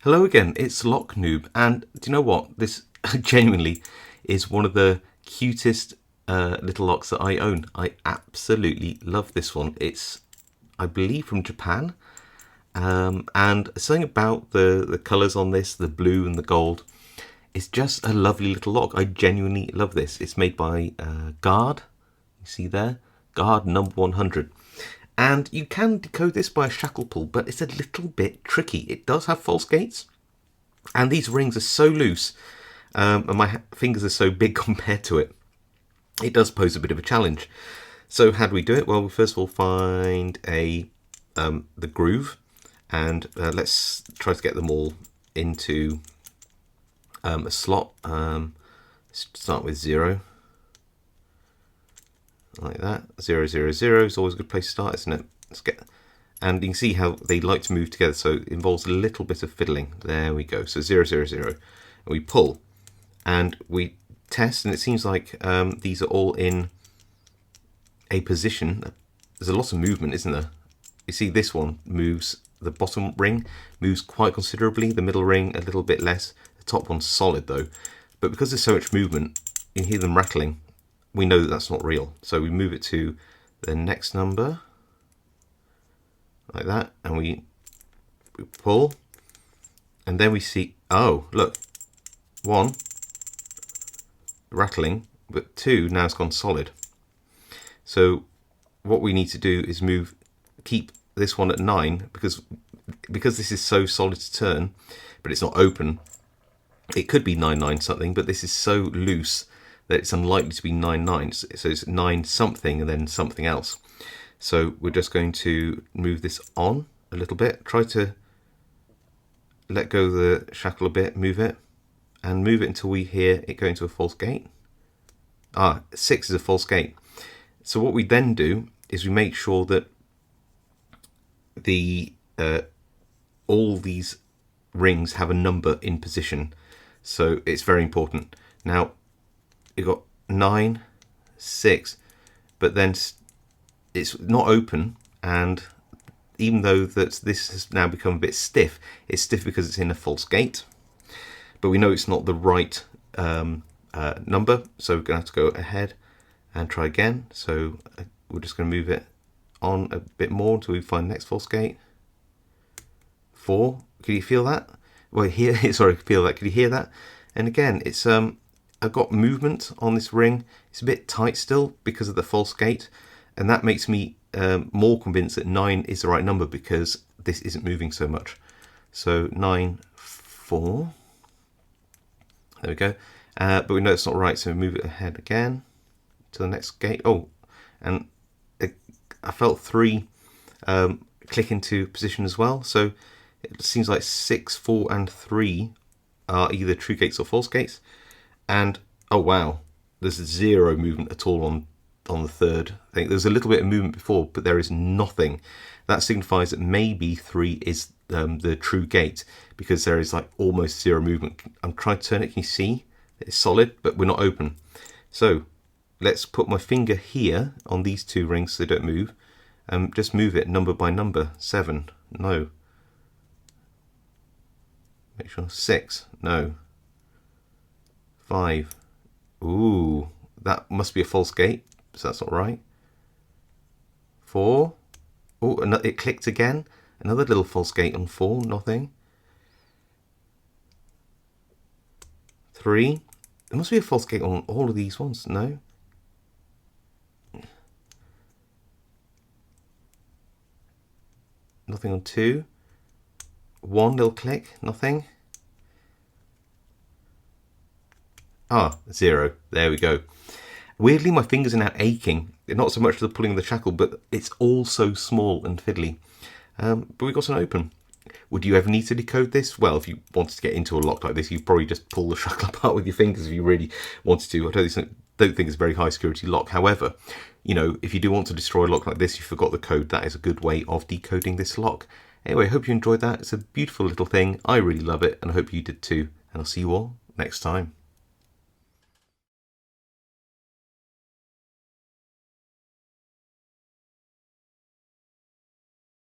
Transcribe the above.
Hello again, it's Lock Noob, and do you know what? This genuinely is one of the cutest little locks that I own. I absolutely love this one. It's, I believe, from Japan, and something about the colours on this, the blue and the gold, it's just a lovely little lock. I genuinely love this. It's made by Guard, you see there, Guard number 100. And you can decode this by a shackle pull, but it's a little bit tricky. It does have false gates, and these rings are so loose, and my fingers are so big compared to it. It does pose a bit of a challenge. So how do we do it? Well, we first of all find the groove, and let's try to get them all into a slot. Start with 0. Like that. 0, 0, 0 is always a good place to start, isn't it? Let's get, and you can see how they like to move together, so it involves a little bit of fiddling. There we go. So 0, 0, 0, and we pull, and we test, and it seems like these are all in a position. There's a lot of movement, isn't there? You see this one moves, the bottom ring moves quite considerably, the middle ring a little bit less, the top one's solid though. But because there's so much movement, you can hear them rattling. We know that that's not real, so we move it to the next number like that, and we pull, and then we see, oh look, 1 rattling, but 2 now it's gone solid. So what we need to do is keep this one at 9, because this is so solid to turn, but it's not open. It could be 9 9 something, but this is so loose that it's unlikely to be 9 9, so it's 9 something and then something else. So we're just going to move this on a little bit, try to let go of the shackle a bit, move it until we hear it go into a false gate. 6 is a false gate. So what we then do is we make sure that the all these rings have a number in position, so it's very important. Now you've got 9, 6, but then it's not open, and even though this has now become a bit stiff, it's stiff because it's in a false gate, but we know it's not the right number, so we're going to have to go ahead and try again. So we're just going to move it on a bit more until we find the next false gate. 4, can you feel that? Well, sorry, feel that, can you hear that? And again, it's I've got movement on this ring. It's a bit tight still because of the false gate, and that makes me more convinced that 9 is the right number because this isn't moving so much. So 9, 4. There we go. But we know it's not right, so we move it ahead again to the next gate. Oh, and I felt 3 click into position as well. So it seems like 6, 4, and 3 are either true gates or false gates. And oh wow, there's 0 movement at all on the 3rd. I think there's a little bit of movement before, but there is nothing. That signifies that maybe 3 is the true gate, because there is like almost 0 movement. I'm trying to turn it. Can you see? It's solid, but we're not open. So let's put my finger here on these 2 rings so they don't move. Just move it number by number. 7, no. Make sure. 6, no. 5, ooh, that must be a false gate, so that's not right. 4, oh, it clicked again. Another little false gate on 4, nothing. 3, there must be a false gate on all of these ones, no. Nothing on 2. 1 little click, nothing. 0. There we go. Weirdly, my fingers are now aching. Not so much for the pulling of the shackle, but it's all so small and fiddly. But we got an open. Would you ever need to decode this? Well, if you wanted to get into a lock like this, you'd probably just pull the shackle apart with your fingers if you really wanted to. I don't think it's a very high security lock. However, you know, if you do want to destroy a lock like this, you forgot the code, that is a good way of decoding this lock. Anyway, I hope you enjoyed that. It's a beautiful little thing. I really love it, and I hope you did too. And I'll see you all next time.